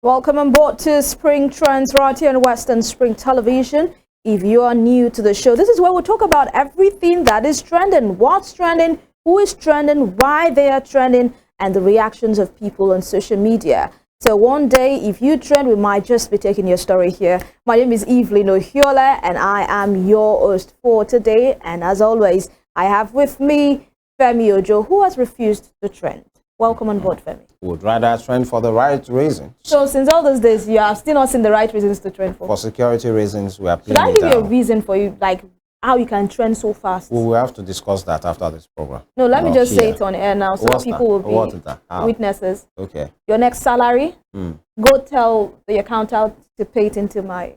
Welcome on board to Spring Trends right here on Western Spring Television. If you are new to the show, this is where we talk about everything that is trending, what's trending, who is trending, why they are trending, and the reactions of people on social media. So one day, if you trend, we might just be taking your story here. My name is Evelyn Ohiola, and I am your host for today. And as always, I have with me Femi Ojo, who has refused to trend. Welcome on board, Femi. Would rather trend for the right reasons. So since all those days, you have still not seen the right reasons to trend for? For security reasons, we are playing Should I give you a reason for you, like how you can trend so fast? We will have to discuss that after this program. No, let me just say it on air now so that people will be witnesses. Okay. Your next salary, go tell the accountant to pay it into my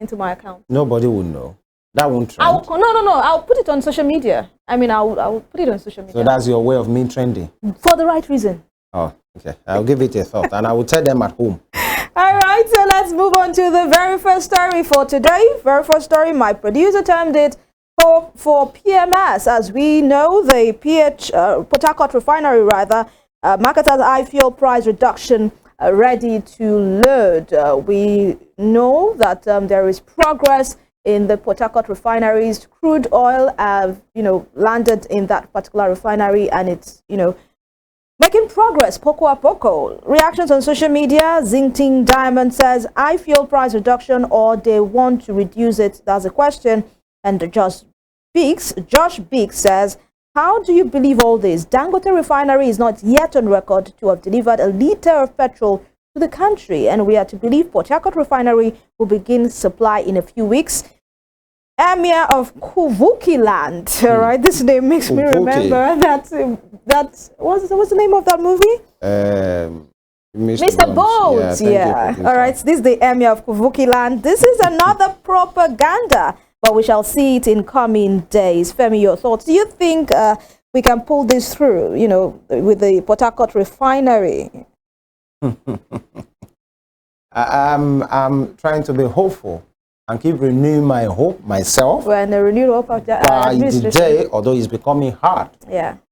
account. Nobody will know. That won't trend. No. I'll put it on social media. I mean, I'll put it on social media. So that's your way of me trending? For the right reason. Oh, okay. I'll give it a thought and I will tell them at home. All right, so let's move on to the very first story for today. Very first story, my producer termed it for PMS. As we know, the Port Harcourt refinery, marketers high fuel price reduction ready to load. We know that there is progress in the Port Harcourt refineries. Crude oil have, landed in that particular refinery, and it's, making progress, poco a poco. Reactions on social media. Zinting Diamond says, high fuel price reduction, or they want to reduce it? That's a question. And Josh Biggs says, how do you believe all this? Dangote refinery is not yet on record to have delivered a litre of petrol to the country, and we are to believe Port Harcourt refinery will begin supply in a few weeks. Emir of Kuvuki land, all right. This name makes me remember that what's the name of that movie? Mr. Bones. Yeah. All right. This is the Emir of Kuvuki land. This is another propaganda, but we shall see it in coming days. Femi, your thoughts? Do you think we can pull this through? With the Port Harcourt refinery. I'm trying to be hopeful and keep renewing my hope myself. Well, and the renewed hope of the day, although it's becoming hard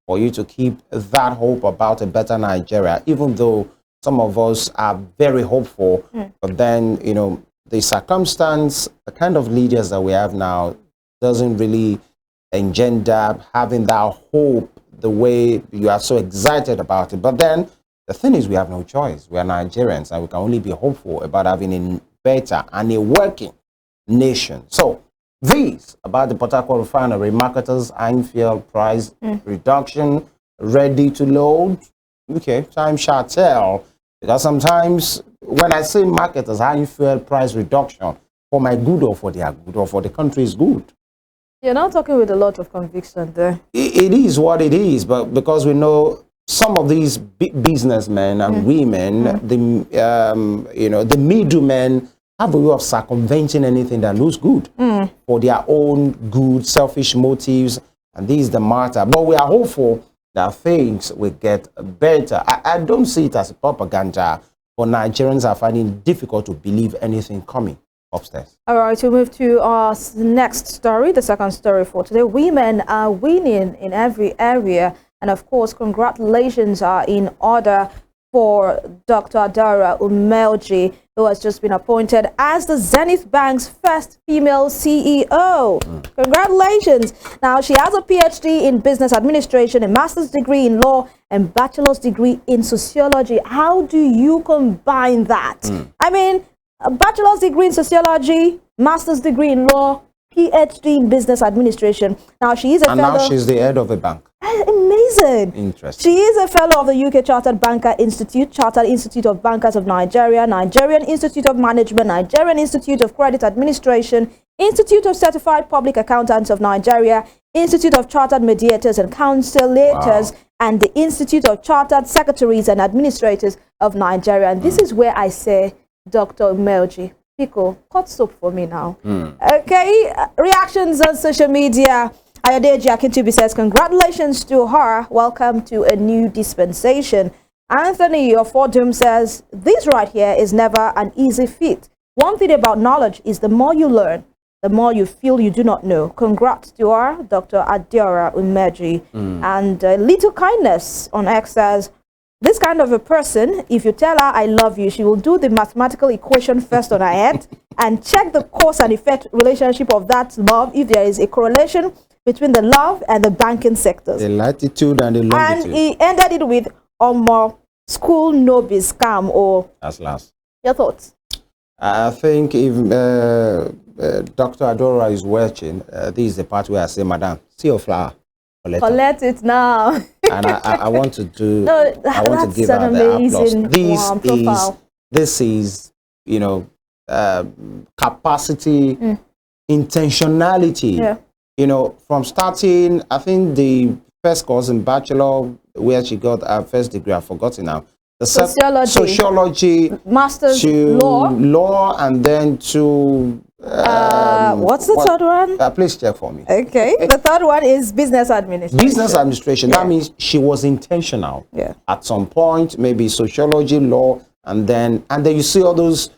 for you to keep that hope about a better Nigeria, even though some of us are very hopeful, but then, the circumstance, the kind of leaders that we have now doesn't really engender having that hope the way you are so excited about it. But then the thing is, we have no choice. We are Nigerians, and we can only be hopeful about having a better and a working nation. So these about the Port Harcourt refinery, marketers high fuel price reduction, ready to load. Okay, time shall tell, because sometimes when I say marketers high fuel price reduction, for my good or for their good or for the country's good. You're not talking with a lot of conviction there. It is what it is, but because we know some of these big businessmen and women, the middlemen, have a way of circumventing anything that looks good for their own good, selfish motives, and this is the matter. But we are hopeful that things will get better. I don't see it as a propaganda, but Nigerians are finding it difficult to believe anything coming upstairs. All right, we move to our next story, the second story for today. Women are winning in every area, and of course, congratulations are in order for Dr. Adaora Umeoji, who has just been appointed as the Zenith Bank's first female CEO. Congratulations. Now, she has a PhD in business administration, a master's degree in law, and bachelor's degree in sociology. How do you combine that? I mean, a bachelor's degree in sociology, master's degree in law, PhD in business administration. Now, she is a fellow. And now she's the head of a bank. Amazing. Interesting. She is a fellow of the UK Chartered Banker Institute, Chartered Institute of Bankers of Nigeria, Nigerian Institute of Management, Nigerian Institute of Credit Administration, Institute of Certified Public Accountants of Nigeria, Institute of Chartered Mediators and Counselators, and the Institute of Chartered Secretaries and Administrators of Nigeria. And this is where I say, Dr. Umeoji, Pico, cut soap for me now. Okay, reactions on social media. Ayodeji Akintubi says, congratulations to her. Welcome to a new dispensation. Anthony of Fordham says, this right here is never an easy feat. One thing about knowledge is the more you learn, the more you feel you do not know. Congrats to her, Dr. Adaora Umeoji. And Little Kindness on X says, this kind of a person, if you tell her I love you, she will do the mathematical equation first on her head and check the cause and effect relationship of that love, if there is a correlation between the love and the banking sectors. The latitude and the longitude. And he ended it with school no be scam, or that's last. Your thoughts? I think if Dr. Adora is watching, this is the part where I say, Madam, see your flower. Collect it now. And I want to do. No, I want to give her the applause. This is, you know, capacity, intentionality. Yeah. You know, from starting, I think the first course in bachelor, where she got her first degree, I've forgotten now. The sociology, master's to law, and then to what's the third one? Please check for me. Okay, the third one is business administration. Business administration. Yeah. That means she was intentional. Yeah. At some point, maybe sociology, law, and then you see all those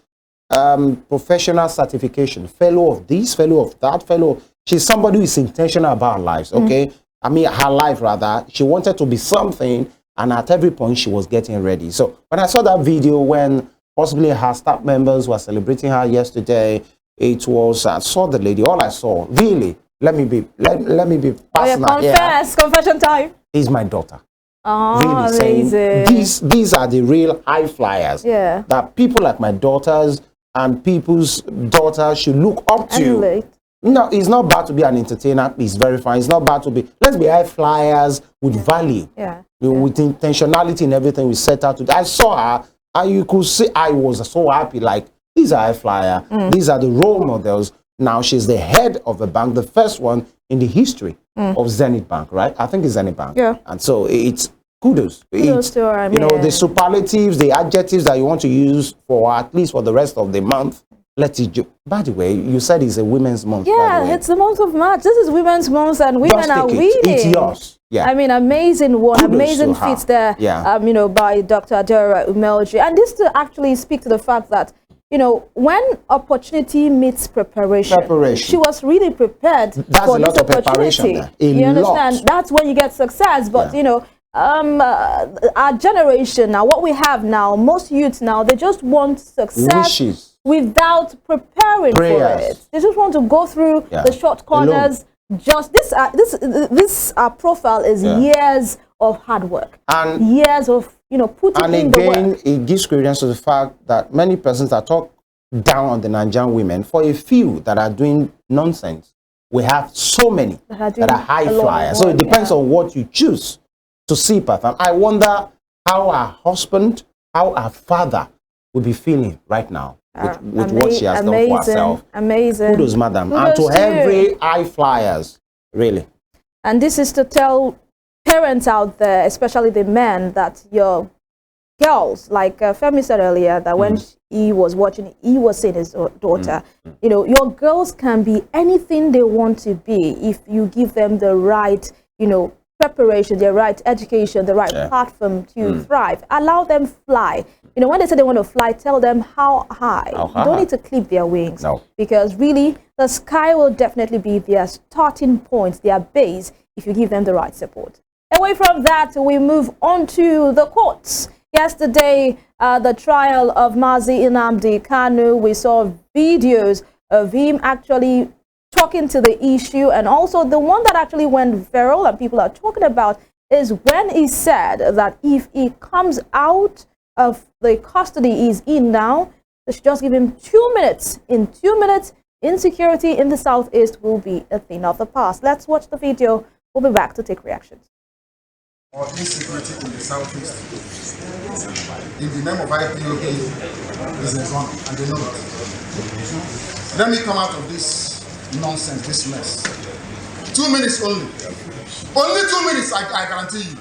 professional certification, fellow of this, fellow of that, fellow. She's somebody who is intentional about her lives. Okay, I mean her life rather. She wanted to be something. And at every point, she was getting ready. So when I saw that video, when possibly her staff members were celebrating her yesterday, it was, I saw the lady, all I saw, really, let me be personal. Confession time. Is my daughter. Oh, really amazing. These are the real high flyers. Yeah. That people like my daughters and people's daughters should look up to. No, it's not bad to be an entertainer. It's very fine. It's not bad to be. Let's be high flyers with value. Yeah. With intentionality in everything we set out to do. I saw her, and you could see I was so happy. Like, these are high flyer. These are the role models. Now she's the head of the bank, the first one in the history of Zenith Bank, right? I think it's Zenith Bank. Yeah. And so it's kudos. Kudos to her. You know, the superlatives, the adjectives that you want to use for at least for the rest of the month. Let it. By the way, you said it's a Women's Month. Yeah, it's the month of March. This is Women's Month, and women are winning. It's yours. Yeah. I mean, amazing one, Kudos amazing feats there. Yeah. You know, by Dr. Adora Umelji, and this to actually speak to the fact that, you know, when opportunity meets preparation. She was really prepared for this opportunity. You understand? That's when you get success. But you know, our generation now, what we have now, most youths now, they just want success without preparing for it. They just want to go through the short corners. Just this profile is years of hard work and years of, you know, putting in the work. And again, it gives credence to the fact that many persons that talk down on the Nigerian women, for a few that are doing nonsense, we have so many that are high flyers. So it depends on what you choose to see perform. I wonder how our husband, how our father will be feeling right now with what she has done for herself. Amazing. Kudos, madam. And to every high flyers, really. And this is to tell parents out there, especially the men, that your girls, like Femi said earlier, that when he was watching, he was seeing his daughter, you know, your girls can be anything they want to be if you give them the right, you know, preparation, the right education, the right platform to thrive. Allow them fly. You know, when they say they want to fly, tell them how high. You don't need to clip their wings. No. Because really, the sky will definitely be their starting point, their base, if you give them the right support. Away from that, we move on to the courts. Yesterday, the trial of Mazi Nnamdi Kanu, we saw videos of him actually talking to the issue, and also the one that actually went viral and people are talking about is when he said that if he comes out of the custody he's in now, they should just give him 2 minutes. In 2 minutes, insecurity in the Southeast will be a thing of the past. Let's watch the video. We'll be back to take reactions. Or insecurity in the Southeast, in the name of IPOB, is a wrong, and they know it. Let me come out of this nonsense, this mess. 2 minutes only. Only 2 minutes, I guarantee you.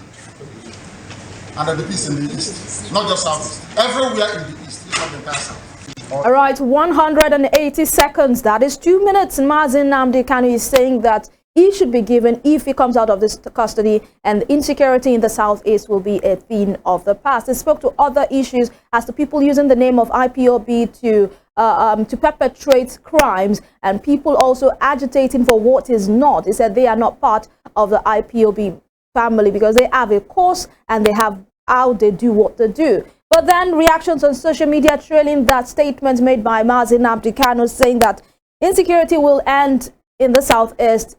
And the peace in the East, not just Southeast. Everywhere in the East, not the entire South. All right, 180 seconds. That is 2 minutes. Mazi Nnamdi Kanu is saying that he should be given if he comes out of this custody, and insecurity in the Southeast will be a thing of the past. He spoke to other issues as to people using the name of IPOB to perpetrate crimes, and people also agitating for what is not. He said they are not part of the IPOB family because they have a cause and they have how they do what they do. But then reactions on social media trailing that statement made by Mazi Nnamdi Kanu saying that insecurity will end in the Southeast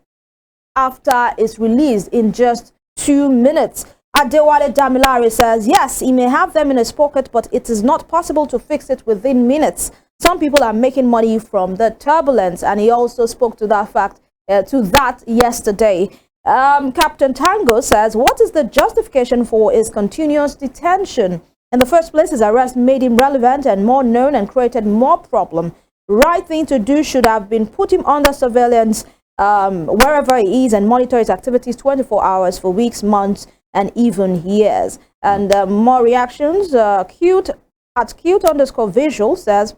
after it's released in just 2 minutes. Adewale Damilare says, yes, he may have them in his pocket, but it is not possible to fix it within minutes. Some people are making money from the turbulence, and he also spoke to that fact, yesterday. Captain Tango says, what is the justification for his continuous detention? In the first place, his arrest made him relevant and more known and created more problem. Right thing to do should have been put him under surveillance wherever he is and monitor his activities 24 hours for weeks, months, and even years. And more reactions. Cute_visual says,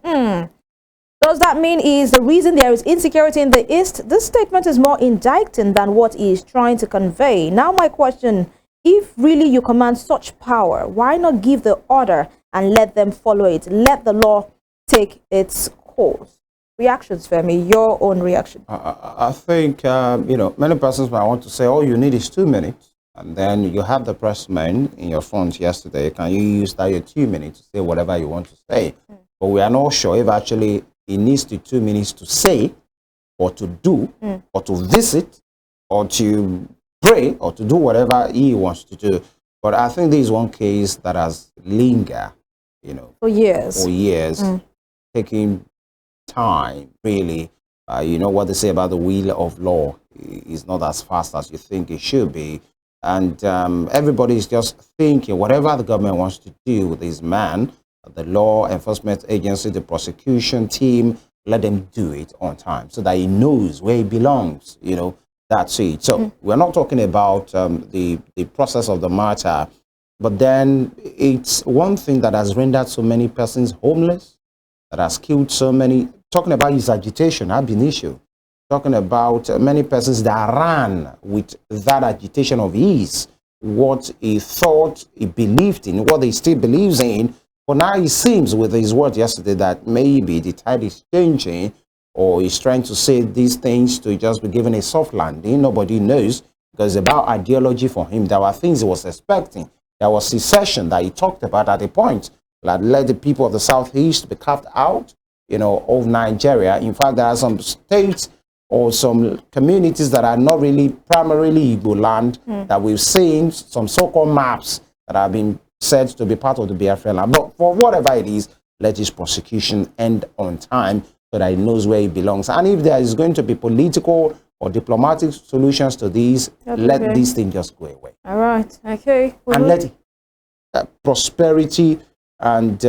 does that mean is the reason there is insecurity in the East? This statement is more indicting than what he is trying to convey. Now my question, if really you command such power, why not give the order and let them follow it? Let the law take its course. Reactions, Femi, your own reaction. I think, many persons might want to say, all you need is 2 minutes. And then you have the pressman in your front yesterday. Can you use that your 2 minutes to say whatever you want to say? But we are not sure if actually it needs the 2 minutes to say or to do or to visit or to pray or to do whatever he wants to do. But I think this is one case that has lingered, for years. Taking time, really. What they say about the wheel of law is not as fast as you think it should be. And everybody is just thinking whatever the government wants to do with this man, the law enforcement agency, the prosecution team, let them do it on time so that he knows where he belongs. That's it. So we're not talking about the process of the matter, but then it's one thing that has rendered so many persons homeless, that has killed so many. Talking about his agitation, ab initio. Talking about many persons that ran with that agitation of his, what he thought he believed in, what he still believes in. But now it seems with his word yesterday that maybe the tide is changing, or he's trying to say these things to just be given a soft landing. Nobody knows, because it's about ideology for him. There were things he was expecting. There was secession that he talked about at a point, that let the people of the Southeast be carved out, of Nigeria. In fact, there are some states or some communities that are not really primarily Igbo land that we've seen, some so-called maps that have been said to be part of the Biafran land. But for whatever it is, let his prosecution end on time so that he knows where he belongs. And if there is going to be political or diplomatic solutions to these, let these things just go away. All right. Okay. And let prosperity and,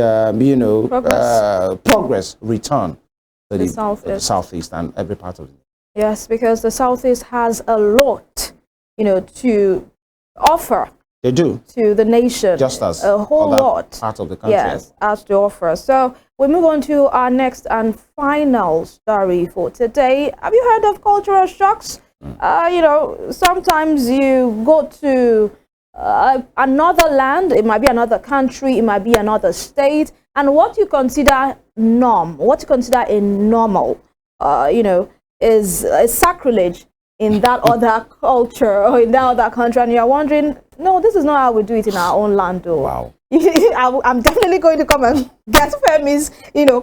progress return to the Southeast and every part of it. Yes, because the Southeast has a lot, to offer. They do. To the nation. Just as a whole lot. Part of the country. Yes, has to offer. So we move on to our next and final story for today. Have you heard of cultural shocks? Sometimes you go to another land, it might be another country, it might be another state, and what you consider what you consider a normal, is a sacrilege in that other culture or in that other country, and you're wondering, no, this is not how we do it in our own land, though. Wow. I'm definitely going to come and get Femi's,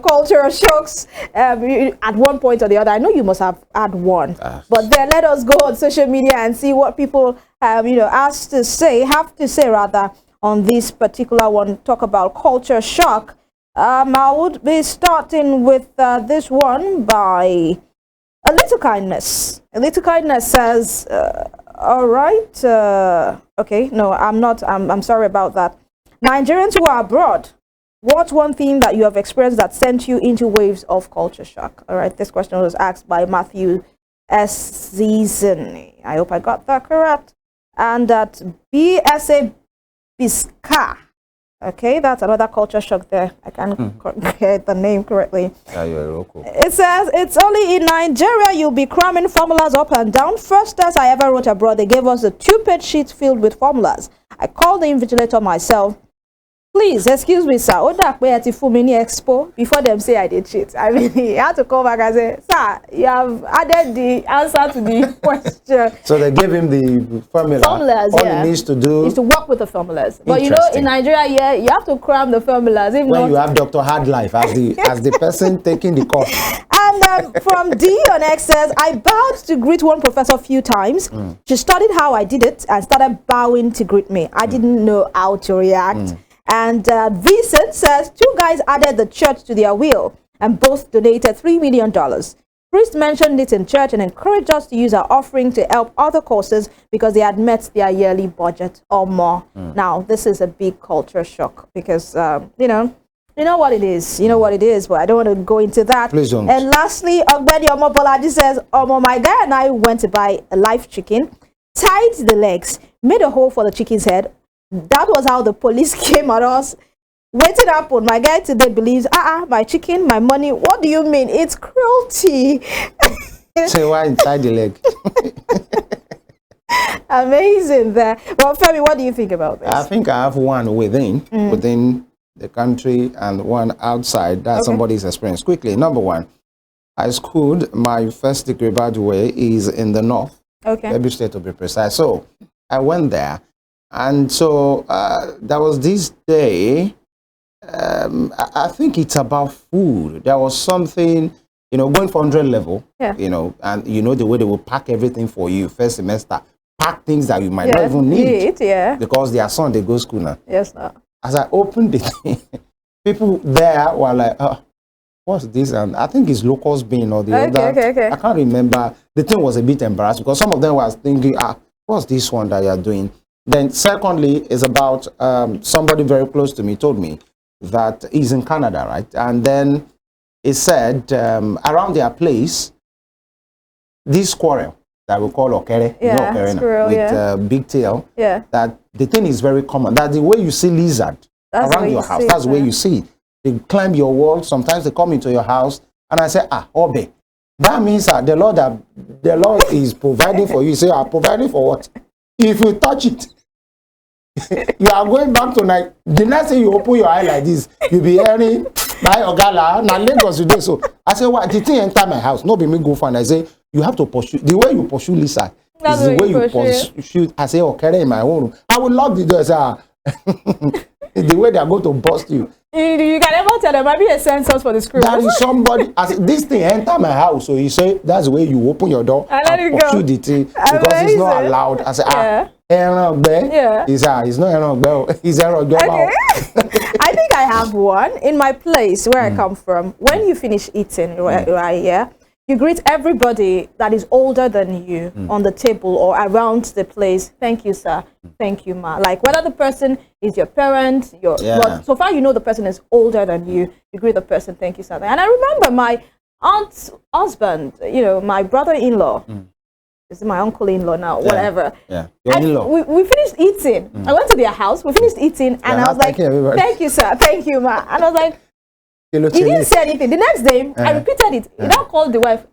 cultural shocks at one point or the other. I know you must have had one, but then let us go on social media and see what people have, have to say on this particular one. Talk about culture shock. I would be starting with this one by A Little Kindness. A Little Kindness says, all right, okay, no, I'm sorry about that. Nigerians who are abroad, what's one thing that you have experienced that sent you into waves of culture shock? All right, this question was asked by Matthew S. Zizini. I hope I got that correct. And that BSA Bisca. Okay, that's another culture shock there. I can't get the name correctly. Yeah, you're local. It says, it's only in Nigeria you'll be cramming formulas up and down. First test I ever wrote abroad, they gave us a 2-page sheet filled with formulas. I called the invigilator myself. Please, excuse me, sir. Oda Kwe for many expo before them say I did cheat. I mean, he had to come back and say, sir, you have added the answer to the question. So they gave him the formula. Formulas, all he needs to do is to work with the formulas. But you know, in Nigeria, yeah, you have to cram the formulas. If when not, you have Dr. Hard Life as the person taking the course. And from D on X says, I bowed to greet one professor a few times. She studied how I did it and started bowing to greet me. I didn't know how to react. And Vincent says, 2 guys added the church to their will and both donated $3 million. Priest mentioned it in church and encouraged us to use our offering to help other causes because they had met their yearly budget or more. Now, this is a big culture shock because, you know what it is. You know what it is, but I don't want to go into that. Please don't. And lastly, Ogbeni Omobolaji says, my guy and I went to buy a live chicken, tied the legs, made a hole for the chicken's head. That was how the police came at us. Waited up on my guy today believes, my chicken, my money. What do you mean? It's cruelty. Say why inside the leg? Amazing there. Well, Femi, what do you think about this? I think I have one within the country and one outside that somebody's experienced. Quickly, number one, I schooled, my first degree, by the way, is in the north. Okay. Every state to be precise. So I went there. And so there was this day, I think it's about food. There was something, going for 100 level, and the way they will pack everything for you first semester, pack things that you might not even need. Because their son, they go school now. Yes, sir. As I opened it, people there were like, what's this? And I think it's locals bean or the other. Okay. I can't remember. The thing was a bit embarrassed because some of them was thinking, what's this one that you're doing? Then secondly is about somebody very close to me told me that he's in Canada, right? And then he said around their place, this squirrel that we call okere, with big tail, that the thing is very common. That the way you see lizard around your house, that's the way you see it. They climb your wall, sometimes they come into your house, and I say, Obe. That means the Lord is providing for you. You say, providing for what? If you touch it, you are going back to night. The next thing you open your eye like this, you'll be hearing by Ogala, now Lagos today. So I say, what? The thing enter my house, not be me go find. I say, you have to pursue. The way you pursue Lisa is the way you pursue. I say, okay, in my own room. I will lock the door. The way they are going to bust you. You can never tell there might be a sensors for the screw. There is somebody, as this thing enter my house, so you say that's the way you open your door and pursue the thing because it's not allowed. I say, it's not he's okay. I think I have one in my place where I come from. When you finish eating, right here, you greet everybody that is older than you on the table or around the place. Thank you, sir. Thank you, ma. Like whether the person is your parent, but so far you know the person is older than you. You greet the person. Thank you, sir. And I remember my aunt's husband. My brother-in-law. This is my uncle-in-law now. Whatever. Yeah. Your in-law. We finished eating. I went to their house. We finished eating, and I was like, "Thank you, sir. Thank you, ma." And I was like. He didn't say anything. The next day, I repeated it. He now called the wife.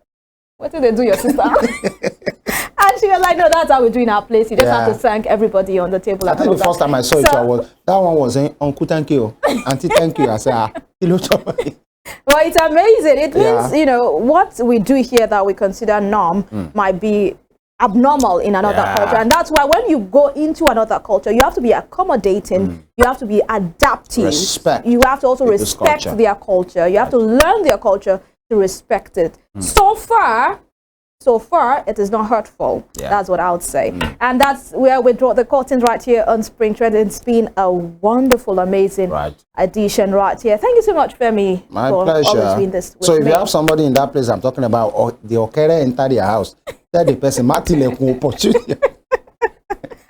What did they do, your sister? And she was like, no, that's how we do in our place. You just have to thank everybody on the table. I think the first time I saw it, that one was saying, Uncle, thank you. Auntie, thank you. I said, Well, it's amazing. It means, what we do here that we consider norm might be abnormal in another culture. And that's why when you go into another culture, you have to be accommodating, you have to be adaptive, you have to also respect their culture, you have to learn their culture to respect it. So far it is not hurtful. That's what I would say. And that's where we draw the curtains right here on Spring Trend. It's been a wonderful, amazing edition right here. Thank you so much, Femi. My pleasure. Always being this with so if me. You have somebody in that place I'm talking about, or the okere enter their house, tell the person,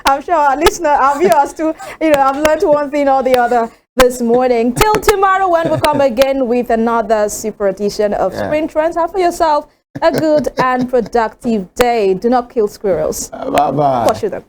I'm sure our listener, our viewers too, I've learned one thing or the other this morning. Till tomorrow when we come again with another super edition of Spring Trends. Have for yourself a good and productive day. Do not kill squirrels. Bye-bye. Pursue them.